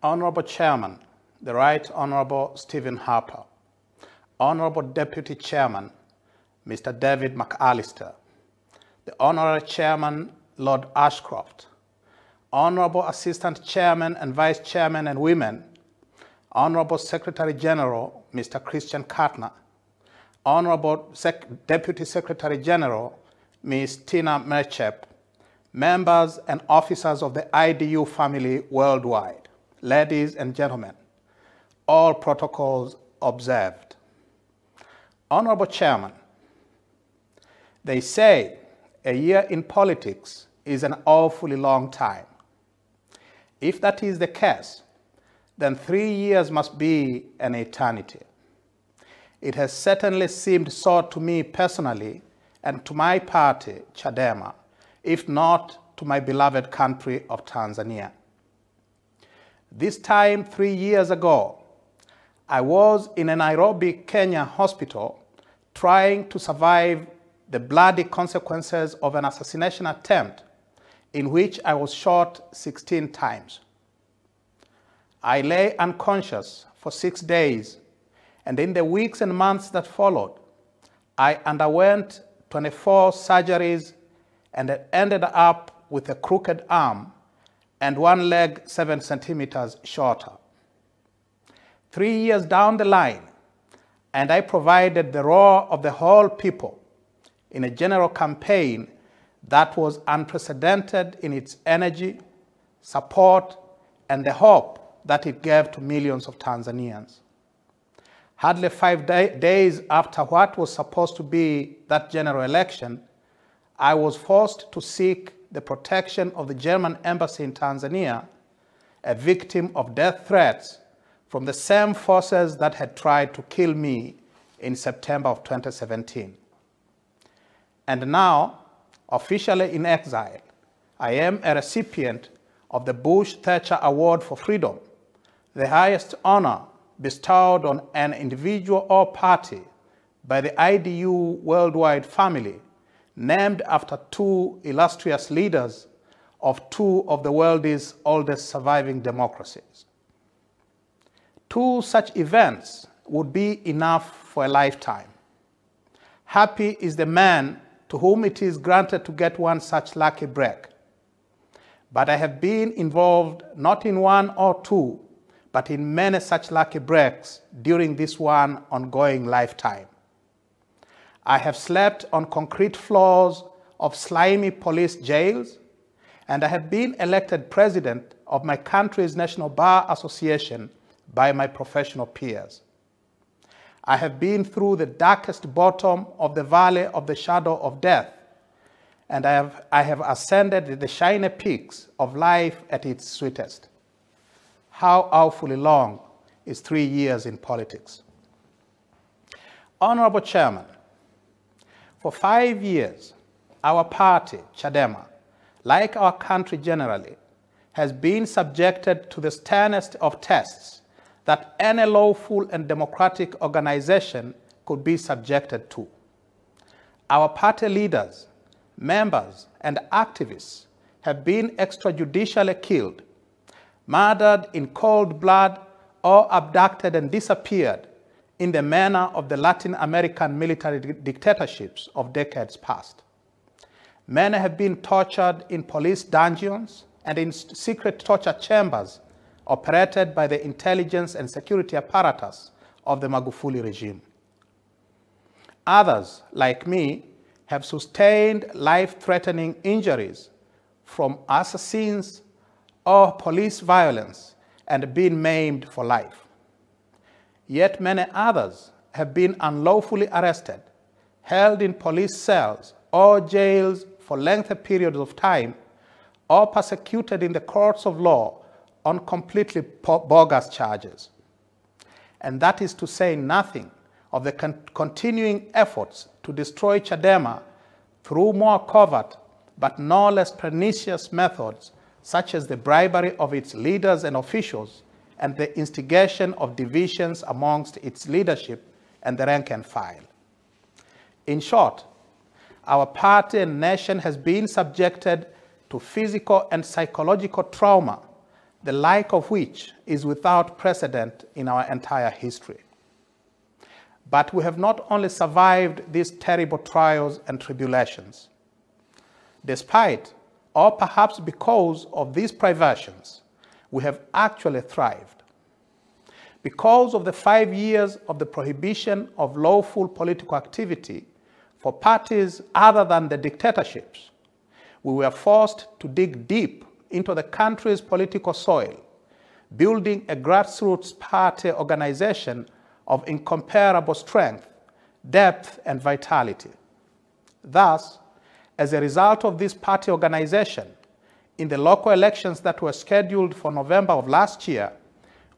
Honorable Chairman, the Right Honorable Stephen Harper, Honorable Deputy Chairman, Mr. David McAllister, the Honorary Chairman, Lord Ashcroft, Honorable Assistant Chairman and Vice Chairman and women, Honorable Secretary General, Mr. Christian Kartner, Honorable Deputy Secretary General, Ms. Tina Merchep, members and officers of the IDU family worldwide, ladies and gentlemen, all protocols observed. Honorable Chairman, they say a year in politics is an awfully long time. If that is the case, then 3 years must be an eternity. It has certainly seemed so to me personally and to my party, Chadema, if not to my beloved country of Tanzania. This time 3 years ago, I was in a Nairobi, Kenya hospital trying to survive the bloody consequences of an assassination attempt in which I was shot 16 times. I lay unconscious for 6 days, and in the weeks and months that followed, I underwent 24 surgeries and ended up with a crooked arm and one leg 7 centimeters shorter. 3 years down the line, and I provided the roar of the whole people in a general campaign that was unprecedented in its energy, support, and the hope that it gave to millions of Tanzanians. Hardly 5 days after what was supposed to be that general election, I was forced to seek the protection of the German embassy in Tanzania, a victim of death threats from the same forces that had tried to kill me in September of 2017. And now, officially in exile, I am a recipient of the Bush-Thatcher Award for Freedom, the highest honor bestowed on an individual or party by the IDU worldwide family, named after 2 illustrious leaders of 2 of the world's oldest surviving democracies. 2 such events would be enough for a lifetime. Happy is the man to whom it is granted to get one such lucky break. But I have been involved not in 1 or 2, but in many such lucky breaks during this one ongoing lifetime. I have slept on concrete floors of slimy police jails, and I have been elected president of my country's National Bar Association by my professional peers. I have been through the darkest bottom of the valley of the shadow of death, and I have ascended the shiny peaks of life at its sweetest. How awfully long is 3 years in politics? Honorable Chairman, for 5 years, our party, Chadema, like our country generally, has been subjected to the sternest of tests that any lawful and democratic organization could be subjected to. Our party leaders, members, and activists have been extrajudicially killed, murdered in cold blood, or abducted and disappeared in the manner of the Latin American military dictatorships of decades past. Many have been tortured in police dungeons and in secret torture chambers operated by the intelligence and security apparatus of the Magufuli regime. Others, like me, have sustained life-threatening injuries from assassins or police violence and been maimed for life. Yet many others have been unlawfully arrested, held in police cells or jails for lengthy periods of time, or persecuted in the courts of law on completely bogus charges. And that is to say nothing of the continuing efforts to destroy Chadema through more covert but no less pernicious methods, such as the bribery of its leaders and officials and the instigation of divisions amongst its leadership and the rank and file. In short, our party and nation has been subjected to physical and psychological trauma the like of which is without precedent in our entire history. But we have not only survived these terrible trials and tribulations. Despite, or perhaps because of these privations, we have actually thrived. Because of the 5 years of the prohibition of lawful political activity for parties other than the dictatorships, we were forced to dig deep into the country's political soil, building a grassroots party organization of incomparable strength, depth, and vitality. Thus, as a result of this party organization, in the local elections that were scheduled for November of last year,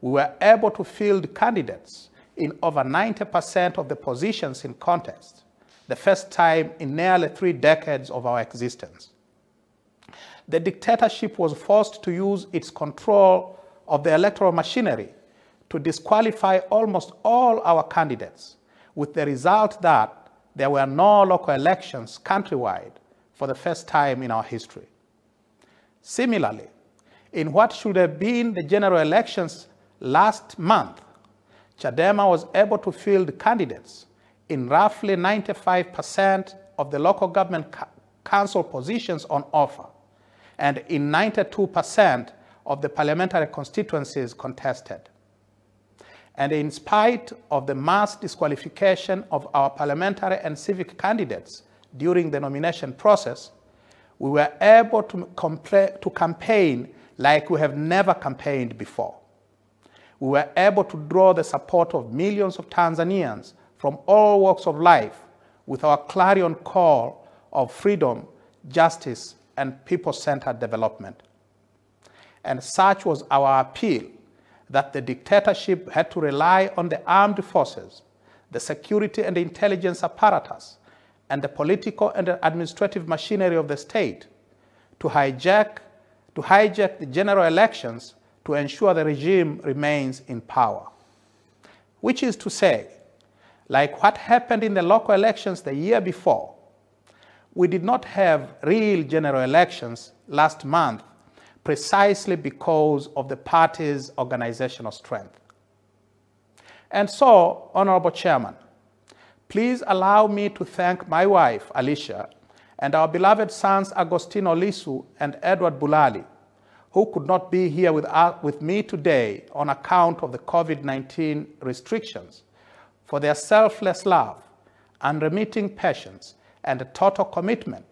we were able to field candidates in over 90% of the positions in contest, the first time in nearly 3 decades of our existence. The dictatorship was forced to use its control of the electoral machinery to disqualify almost all our candidates, with the result that there were no local elections countrywide for the first time in our history. Similarly, in what should have been the general elections last month, Chadema was able to field candidates in roughly 95% of the local government council positions on offer, and in 92% of the parliamentary constituencies contested. And in spite of the mass disqualification of our parliamentary and civic candidates during the nomination process, we were able to campaign like we have never campaigned before. We were able to draw the support of millions of Tanzanians from all walks of life with our clarion call of freedom, justice, and people-centered development. And such was our appeal that the dictatorship had to rely on the armed forces, the security and intelligence apparatus, and the political and administrative machinery of the state to hijack the general elections to ensure the regime remains in power. Which is to say, like what happened in the local elections the year before, we did not have real general elections last month precisely because of the party's organizational strength. And so, Honorable Chairman, please allow me to thank my wife, Alicia, and our beloved sons, Agostino Lissu and Edward Bulali, who could not be here with me today on account of the COVID-19 restrictions, for their selfless love, unremitting patience, and total commitment,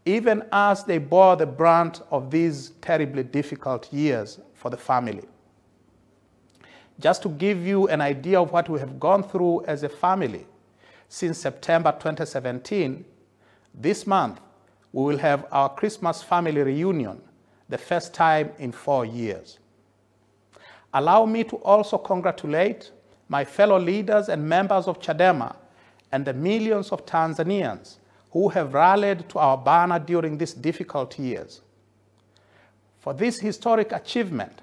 even as they bore the brunt of these terribly difficult years for the family. Just to give you an idea of what we have gone through as a family, since September 2017, this month we will have our Christmas family reunion, the first time in 4 years. Allow me to also congratulate my fellow leaders and members of Chadema and the millions of Tanzanians who have rallied to our banner during these difficult years. For this historic achievement,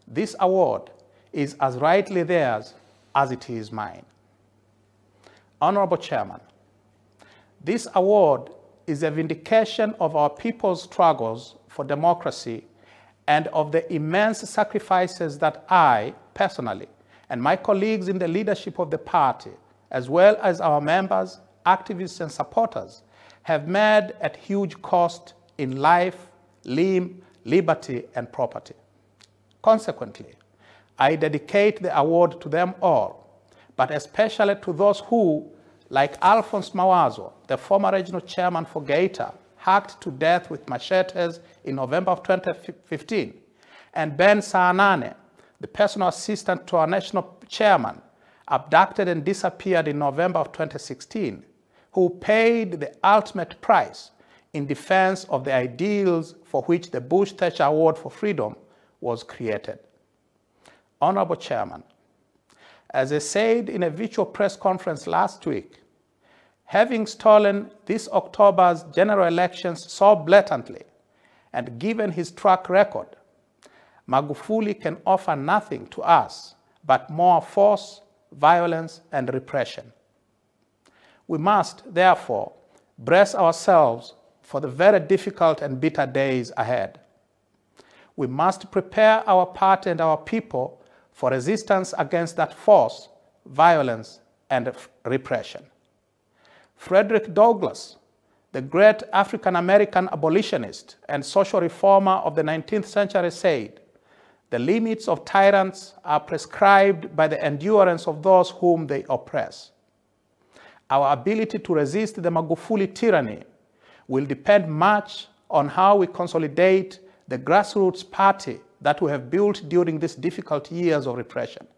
this award is as rightly theirs as it is mine. Honorable Chairman, this award is a vindication of our people's struggles for democracy and of the immense sacrifices that I, personally, and my colleagues in the leadership of the party, as well as our members, activists, and supporters, have made at huge cost in life, limb, liberty, and property. Consequently, I dedicate the award to them all, but especially to those who, like Alphonse Mawazo, the former regional chairman for Geita, hacked to death with machetes in November of 2015, and Ben Saanane, the personal assistant to our national chairman, abducted and disappeared in November of 2016, who paid the ultimate price in defense of the ideals for which the Bush-Thatcher Award for Freedom was created. Honorable Chairman, as I said in a virtual press conference last week, having stolen this October's general elections so blatantly and given his track record, Magufuli can offer nothing to us but more force, violence, and repression. We must, therefore, brace ourselves for the very difficult and bitter days ahead. we must prepare our party and our people for resistance against that force, violence, and repression. Frederick Douglass, the great African-American abolitionist and social reformer of the 19th century, said, "The limits of tyrants are prescribed by the endurance of those whom they oppress." Our ability to resist the Magufuli tyranny will depend much on how we consolidate the grassroots party that we have built during these difficult years of repression.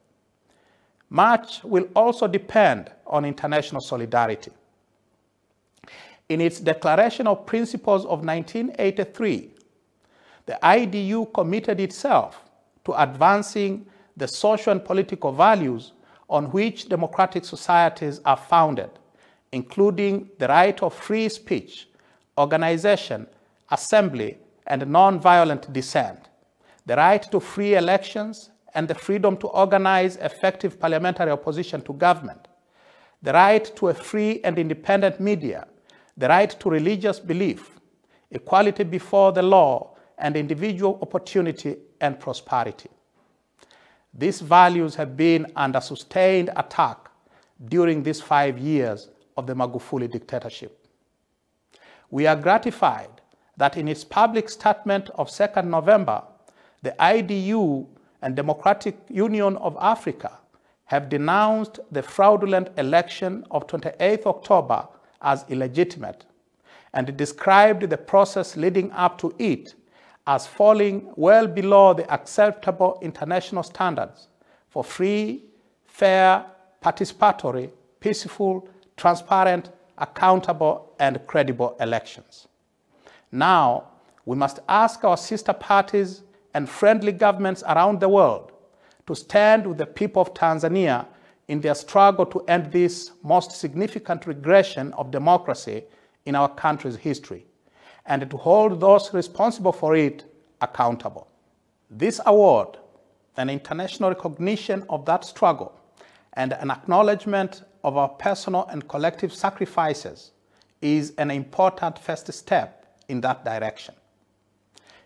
Much will also depend on international solidarity. In its Declaration of Principles of 1983, the IDU committed itself to advancing the social and political values on which democratic societies are founded, including the right of free speech, organization, assembly, and non-violent dissent, the right to free elections, and the freedom to organize effective parliamentary opposition to government, the right to a free and independent media, the right to religious belief, equality before the law, and individual opportunity and prosperity. These values have been under sustained attack during these 5 years of the Magufuli dictatorship. We are gratified that in its public statement of 2nd November, the IDU and Democratic Union of Africa have denounced the fraudulent election of 28 October as illegitimate and described the process leading up to it as falling well below the acceptable international standards for free, fair, participatory, peaceful, transparent, accountable, and credible elections. Now, we must ask our sister parties and friendly governments around the world to stand with the people of Tanzania in their struggle to end this most significant regression of democracy in our country's history, and to hold those responsible for it accountable. This award, an international recognition of that struggle and an acknowledgement of our personal and collective sacrifices, is an important first step in that direction.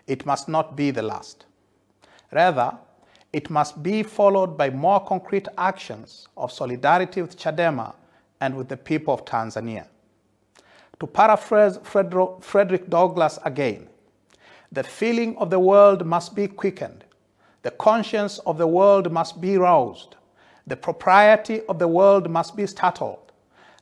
It must not be the last. Rather, it must be followed by more concrete actions of solidarity with Chadema and with the people of Tanzania. To paraphrase Frederick Douglass again, the feeling of the world must be quickened, the conscience of the world must be roused, the propriety of the world must be startled,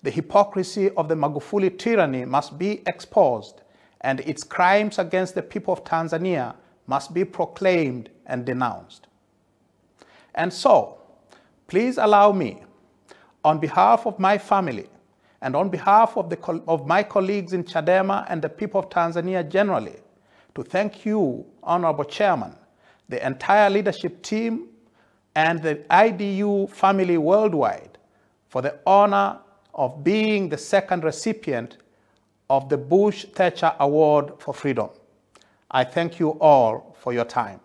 the hypocrisy of the Magufuli tyranny must be exposed, and its crimes against the people of Tanzania must be proclaimed and denounced. And so, please allow me, on behalf of my family and on behalf of my colleagues in Chadema and the people of Tanzania generally, to thank you, Honorable Chairman, the entire leadership team, and the IDU family worldwide for the honor of being the second recipient of the Bush-Thatcher Award for Freedom. I thank you all for your time.